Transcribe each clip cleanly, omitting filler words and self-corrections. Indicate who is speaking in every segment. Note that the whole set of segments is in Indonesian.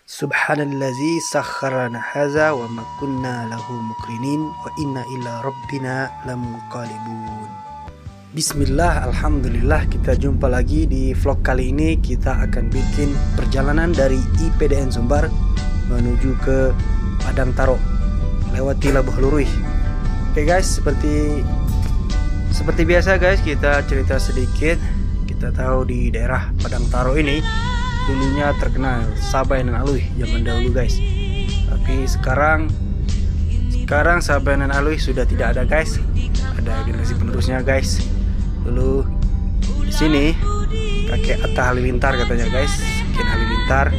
Speaker 1: Subhanallazi sakharana haza wa ma kunna lahu mukrinin wa inna ila rabbina lamunqalibun. Bismillah, alhamdulillah, kita jumpa lagi di vlog kali ini. Kita akan bikin perjalanan dari IPDN Sumbar menuju ke Padang Taro lewati Labuh Lurui. Oke guys, seperti biasa guys, kita cerita sedikit. Kita tahu di daerah Padang Taro ini dulunya terkenal Sabay Nan Alui zaman dahulu guys. Tapi sekarang Sabay Nan Alui sudah tidak ada guys. Ada generasi penerusnya guys. Dulu di sini kakek Atta Halilintar katanya guys. Ken Halilintar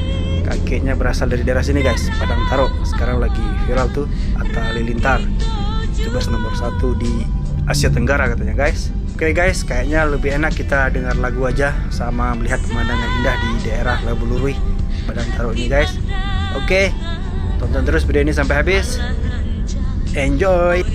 Speaker 1: kakeknya berasal dari daerah sini guys, Padang Taro. Sekarang lagi viral tuh Atta Halilintar, YouTubers nomor 1 di Asia Tenggara katanya guys. Oke guys, kayaknya lebih enak kita dengar lagu aja sama melihat pemandangan indah di daerah Labuh Lurui Padang Taro ini guys. Oke, tonton terus video ini sampai habis. Enjoy.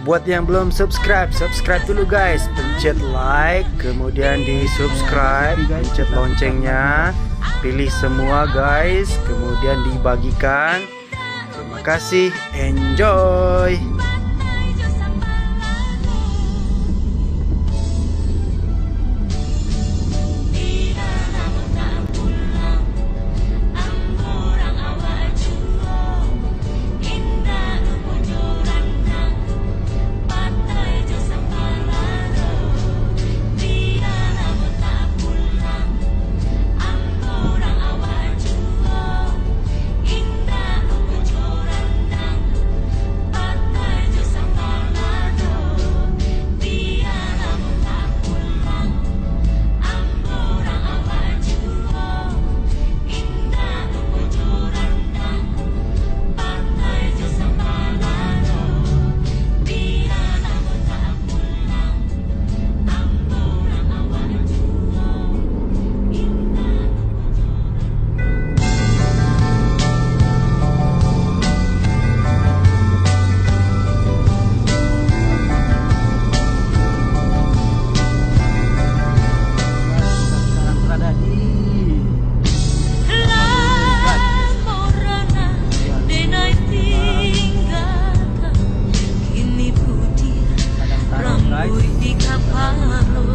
Speaker 1: Buat yang belum subscribe dulu guys. Pencet like, kemudian di subscribe, pencet loncengnya, pilih semua guys, kemudian dibagikan. Terima kasih, enjoy.
Speaker 2: palu